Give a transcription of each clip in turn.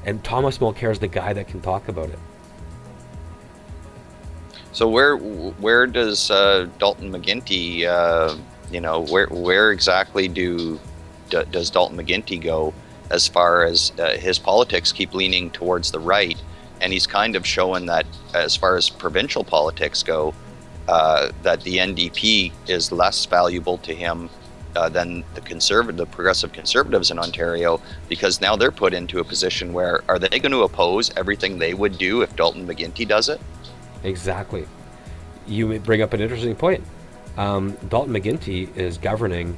And Thomas Mulcair is the guy that can talk about it. So where does Dalton McGuinty, where exactly does Dalton McGuinty go as far as his politics keep leaning towards the right, and he's kind of showing that as far as provincial politics go, that the NDP is less valuable to him than the progressive conservatives in Ontario, because now they're put into a position where are they going to oppose everything they would do if Dalton McGuinty does it? Exactly. You bring up an interesting point. Dalton McGuinty is governing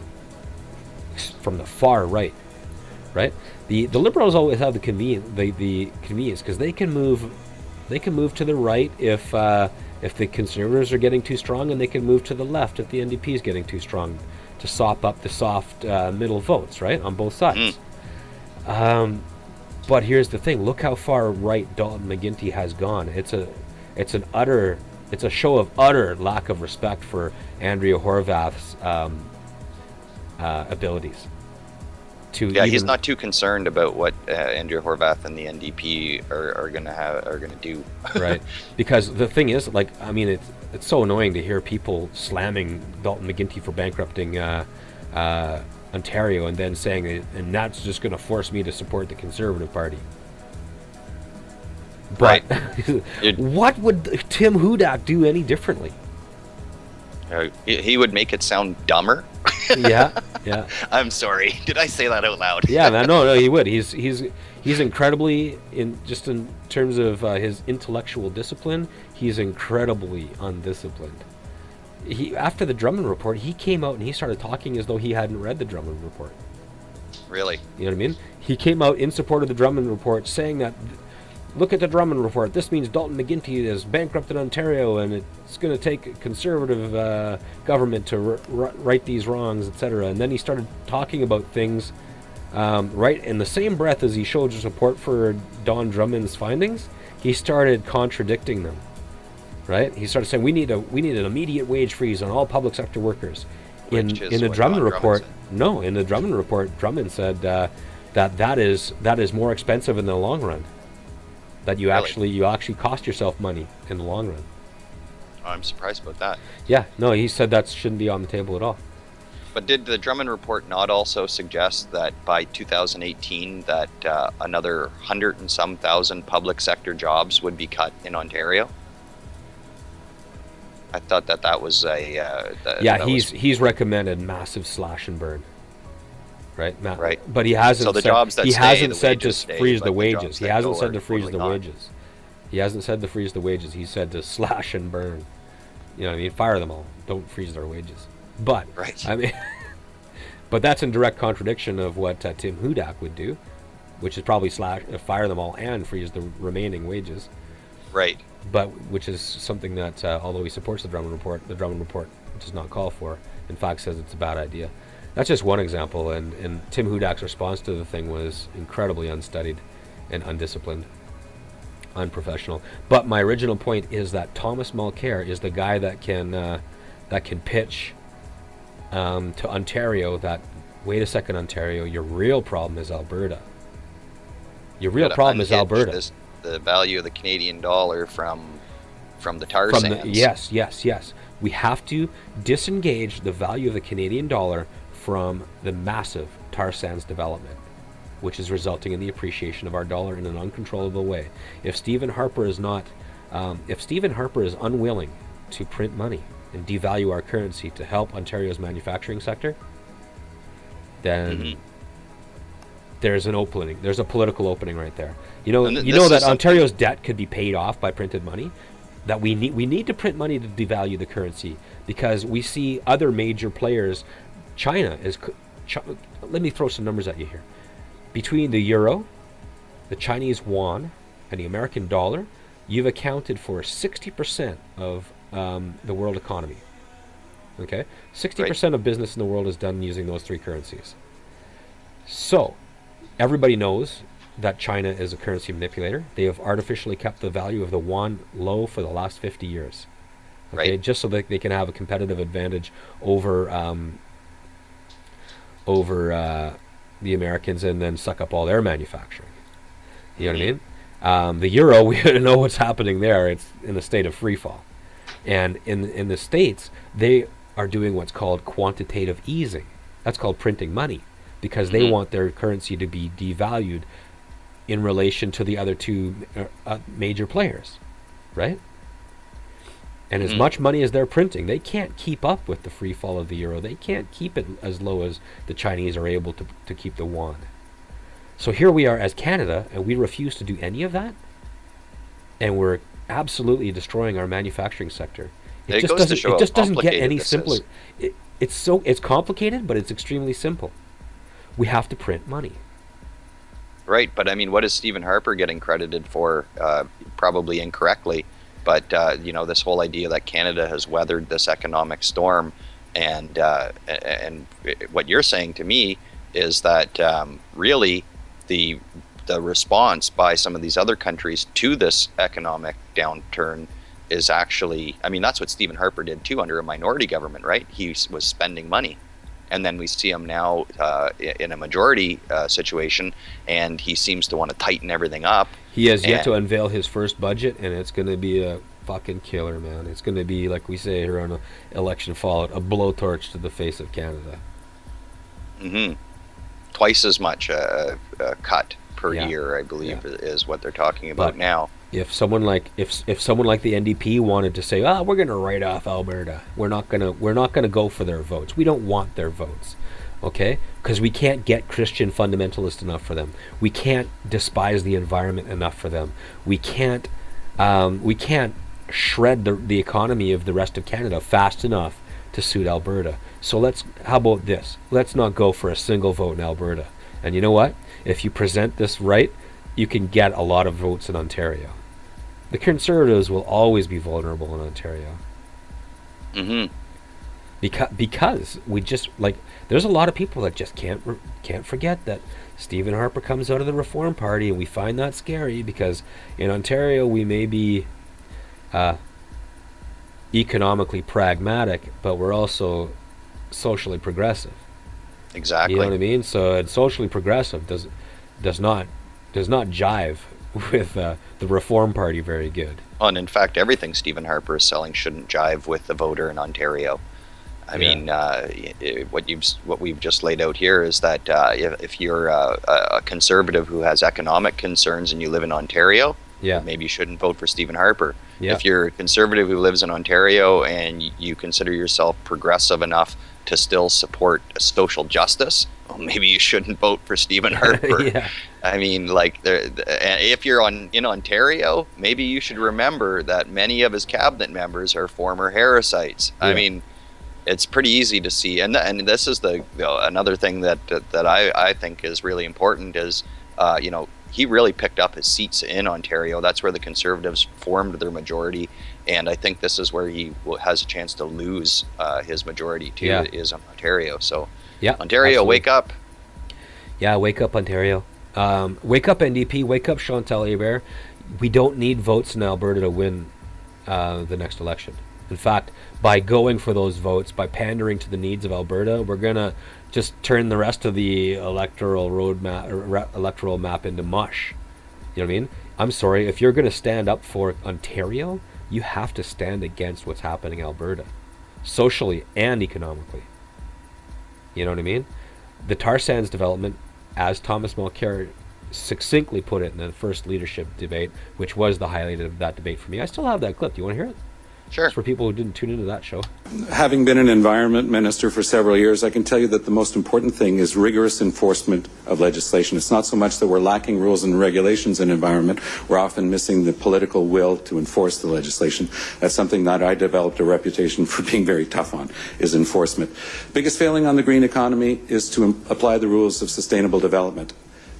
from the far right, right? The Liberals always have the convenience because they can move to the right if the Conservatives are getting too strong, and they can move to the left if the NDP is getting too strong, to sop up the soft middle votes, right, on both sides. But here's the thing: look how far right Dalton McGuinty has gone. It's a show of utter lack of respect for Andrea Horwath's abilities. He's not too concerned about what Andrea Horwath and the NDP are gonna do. Right, because the thing is, it's so annoying to hear people slamming Dalton McGuinty for bankrupting Ontario, and then saying, and that's just going to force me to support the Conservative Party. But right. What would Tim Hudak do any differently? He would make it sound dumber. Yeah. I'm sorry. Did I say that out loud? Yeah, man. No, he would. He's incredibly, in terms of his intellectual discipline, he's incredibly undisciplined. After the Drummond Report, he came out and he started talking as though he hadn't read the Drummond Report. Really? You know what I mean? He came out in support of the Drummond Report, saying that, look at the Drummond Report. This means Dalton McGuinty is bankrupted Ontario, and it's going to take a conservative government to right these wrongs, etc. And then he started talking about things right in the same breath as he showed his support for Don Drummond's findings. He started contradicting them. Right? He started saying we need an immediate wage freeze on all public sector workers. In the Drummond Report, in the Drummond Report, Drummond said that is more expensive in the long run. That you actually cost yourself money in the long run. Oh, I'm surprised about that. Yeah, no, he said that shouldn't be on the table at all. But did the Drummond Report not also suggest that by 2018 that another 100 and some thousand public sector jobs would be cut in Ontario? I thought that was he's recommended massive slash and burn. Right. Right. But he hasn't. So the jobs that he stay, hasn't the said to wages stay, freeze but the the wages. jobs He that hasn't go said to are freeze totally the not. wages. He hasn't said to freeze the wages. He said to slash and burn. You know what I mean? Fire them all. Don't freeze their wages. But right. I mean, but that's in direct contradiction of what Tim Hudak would do, which is probably fire them all and freeze the remaining wages. Right. But which is something that, although he supports the Drummond Report does not call for. In fact, says it's a bad idea. That's just one example, and Tim Hudak's response to the thing was incredibly unstudied and undisciplined, unprofessional. But my original point is that Thomas Mulcair is the guy that can pitch to Ontario that, wait a second, Ontario, your real problem is Alberta. Your real problem is Alberta. The value of the Canadian dollar from the tar sands. Yes. We have to disengage the value of the Canadian dollar from the massive tar sands development, which is resulting in the appreciation of our dollar in an uncontrollable way. If Stephen Harper is unwilling to print money and devalue our currency to help Ontario's manufacturing sector, then there's an opening. There's a political opening right there. You know that Ontario's debt could be paid off by printed money. That we need to print money to devalue the currency, because we see other major players. China is. Let me throw some numbers at you here. Between the euro, the Chinese yuan, and the American dollar, you've accounted for 60% of the world economy. Okay, 60% of business in the world is done using those three currencies. So, everybody knows that China is a currency manipulator. They have artificially kept the value of the yuan low for the last 50 years. Okay, right. Just so that they can have a competitive advantage over the Americans and then suck up all their manufacturing. You know what I mean? The euro, we know what's happening there. It's in a state of free fall. And in the States, they are doing what's called quantitative easing. That's called printing money, because they want their currency to be devalued in relation to the other two major players, right? And as much money as they're printing, they can't keep up with the free fall of the euro. They can't keep it as low as the Chinese are able to keep the yuan. So here we are as Canada, and we refuse to do any of that, and we're absolutely destroying our manufacturing sector. It just doesn't get any simpler. It's complicated, but it's extremely simple. We have to print money. Right, but I mean, what is Stephen Harper getting credited for? Probably incorrectly. But this whole idea that Canada has weathered this economic storm, and what you're saying to me is that really the response by some of these other countries to this economic downturn is actually, I mean, that's what Stephen Harper did too under a minority government, right? He was spending money. And then we see him now in a majority situation, and he seems to want to tighten everything up. He has yet to unveil his first budget, and it's going to be a fucking killer, man. It's going to be, like we say here on election fallout, a blowtorch to the face of Canada. Twice as much cut per year, I believe, is what they're talking about now. If someone like if someone like the NDP wanted to say, we're going to write off Alberta, we're not going to go for their votes. We don't want their votes, okay? Because we can't get Christian fundamentalist enough for them. We can't despise the environment enough for them. We can't shred the economy of the rest of Canada fast enough to suit Alberta. So how about this? Let's not go for a single vote in Alberta. And you know what? If you present this right, you can get a lot of votes in Ontario. The Conservatives will always be vulnerable in Ontario. Because we just, there's a lot of people that just can't forget that Stephen Harper comes out of the Reform Party, and we find that scary because in Ontario we may be economically pragmatic, but we're also socially progressive. Exactly. You know what I mean? So socially progressive does not jive with the Reform Party very good. And in fact, everything Stephen Harper is selling shouldn't jive with the voter in Ontario. I mean, what we've just laid out here is that if you're a conservative who has economic concerns and you live in Ontario, maybe you shouldn't vote for Stephen Harper. If you're a conservative who lives in Ontario and you consider yourself progressive enough to still support social justice, well, maybe you shouldn't vote for Stephen Harper. I mean, if you're in Ontario, maybe you should remember that many of his cabinet members are former Harrisites. I mean, it's pretty easy to see, and this is another thing that I think is really important is, he really picked up his seats in Ontario. That's where the Conservatives formed their majority, and I think this is where he has a chance to lose his majority too. Is in Ontario. So, Ontario, absolutely. Wake up! Yeah, wake up, Ontario. Wake up, NDP. Wake up, Chantal Hébert. We don't need votes in Alberta to win the next election. In fact, by going for those votes, by pandering to the needs of Alberta, we're gonna just turn the rest of the electoral map into mush. You know what I mean? I'm sorry, if you're gonna stand up for Ontario, you have to stand against what's happening in Alberta, socially and economically. You know what I mean? The tar sands development, as Thomas Mulcair succinctly put it in the first leadership debate, which was the highlight of that debate for me. I still have that clip. Do you want to hear it? Sure. It's for people who didn't tune into that show. Having been an environment minister for several years, I can tell you that the most important thing is rigorous enforcement of legislation. It's not so much that we're lacking rules and regulations in environment. We're often missing the political will to enforce the legislation. That's something that I developed a reputation for being very tough on, is enforcement. Biggest failing on the green economy is to apply the rules of sustainable development.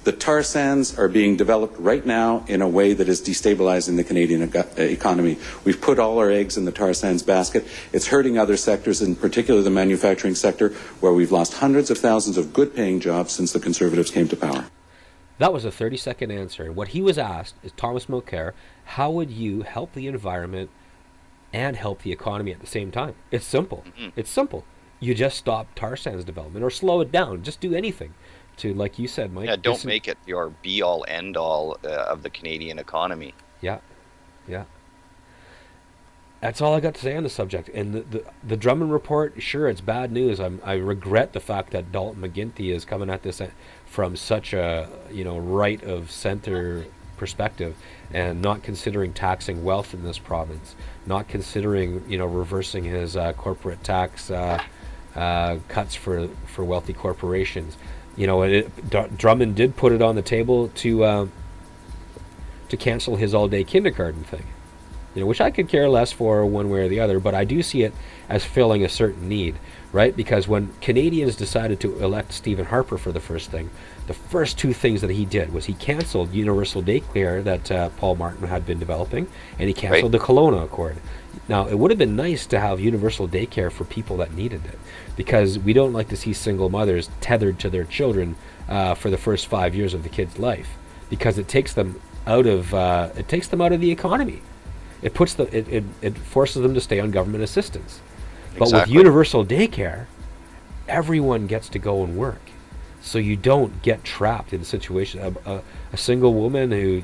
The tar sands are being developed right now in a way that is destabilizing the Canadian economy. We've put all our eggs in the tar sands basket. It's hurting other sectors, in particular the manufacturing sector, where we've lost hundreds of thousands of good-paying jobs since the Conservatives came to power. That was a 30-second answer. And what he was asked is, Thomas Mulcair, how would you help the environment and help the economy at the same time? It's simple. It's simple. You just stop tar sands development or slow it down. Just do anything to, like you said, Mike. Yeah, don't make it your be-all, end-all of the Canadian economy. Yeah, yeah. That's all I got to say on the subject. And the Drummond report, sure, it's bad news. I regret the fact that Dalton McGuinty is coming at this from such a right of center perspective, and not considering taxing wealth in this province, not considering reversing his corporate tax cuts for wealthy corporations. Drummond did put it on the table to cancel his all-day kindergarten thing. Which I could care less for one way or the other, but I do see it as filling a certain need, right? Because when Canadians decided to elect Stephen Harper for the first thing, the first two things that he did was he canceled universal daycare that Paul Martin had been developing, and he canceled the Kelowna Accord. Now, it would have been nice to have universal daycare for people that needed it, because we don't like to see single mothers tethered to their children for the first 5 years of the kid's life, because it takes them out of the economy. It puts it forces them to stay on government assistance. But with universal daycare, everyone gets to go and work, so you don't get trapped in a situation. A single woman who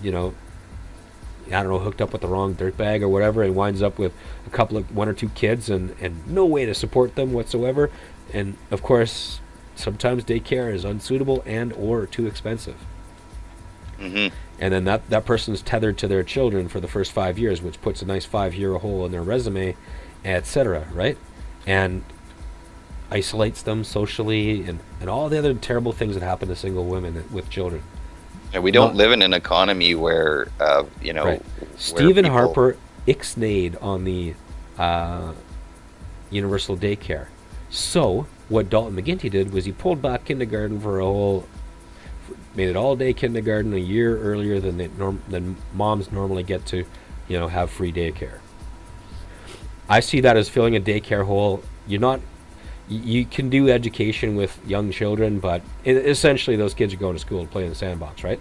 hooked up with the wrong dirtbag or whatever, and winds up with one or two kids and no way to support them whatsoever. And of course, sometimes daycare is unsuitable and or too expensive. Mm-hmm. And then that person's tethered to their children for the first 5 years, which puts a nice 5-year hole in their resume, etc., right? And isolates them socially, and all the other terrible things that happen to single women with children. And we don't live in an economy where, Right. Stephen Harper ixnayed on the universal daycare. So what Dalton McGuinty did was he pulled back kindergarten made it all-day kindergarten a year earlier than moms normally get to, have free daycare. I see that as filling a daycare hole. You can do education with young children, but essentially those kids are going to school and play in the sandbox, right?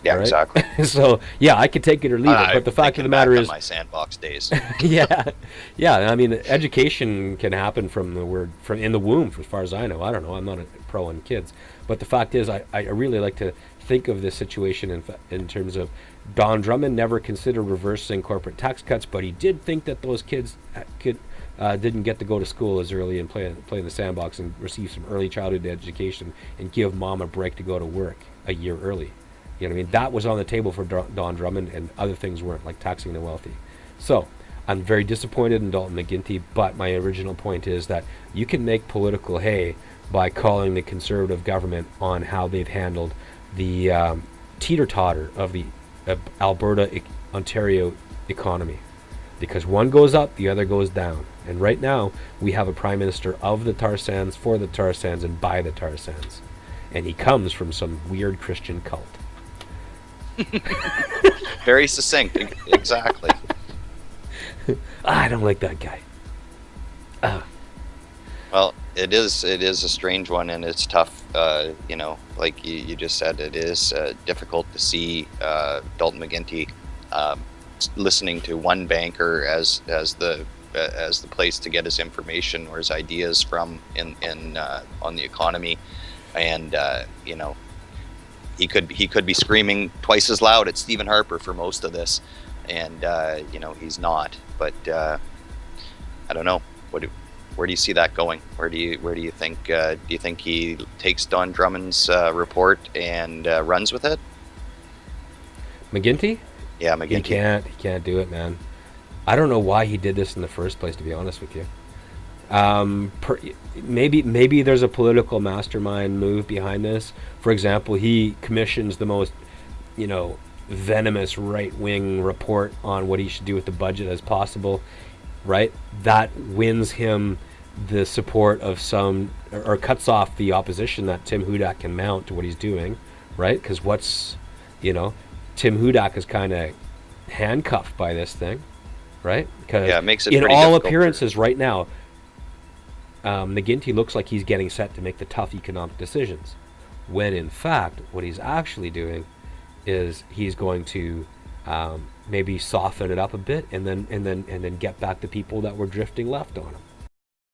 Yeah, right? exactly. So yeah, I could take it or leave it, but the fact of the matter is, my sandbox days. yeah. I mean, education can happen from in the womb, as far as I know. I don't know. I'm not a pro on kids, but the fact is, I really like to think of this situation in terms of Don Drummond never considered reversing corporate tax cuts, but he did think that those kids didn't get to go to school as early and play in the sandbox and receive some early childhood education and give mom a break to go to work a year early. You know what I mean? That was on the table for Don Drummond, and other things weren't, like taxing the wealthy. So I'm very disappointed in Dalton McGuinty, but my original point is that you can make political hay by calling the Conservative government on how they've handled the teeter-totter of the Alberta-Ontario economy. Because one goes up, the other goes down. And right now, we have a Prime Minister of the tar sands, for the tar sands, and by the tar sands. And he comes from some weird Christian cult. Very succinct, exactly. I don't like that guy. Well, it is a strange one, and it's tough. Like you just said, it is difficult to see Dalton McGuinty listening to one banker as the place to get his information or his ideas from on the economy, and he could be screaming twice as loud at Stephen Harper for most of this, and he's not. But I don't know. Where do you see that going? Where do you think? Do you think he takes Don Drummond's report and runs with it? McGuinty? Yeah, McGuinty. He can't do it, man. I don't know why he did this in the first place, to be honest with you. Maybe there's a political mastermind move behind this. For example, he commissions the most, venomous right-wing report on what he should do with the budget as possible, right? That wins him the support of some, or cuts off the opposition that Tim Hudak can mount to what he's doing, right? Because Tim Hudak is kind of handcuffed by this thing, right? Because it makes it in pretty all difficult appearances right now, McGuinty looks like he's getting set to make the tough economic decisions, when in fact what he's actually doing is he's going to maybe soften it up a bit and then get back the people that were drifting left on him.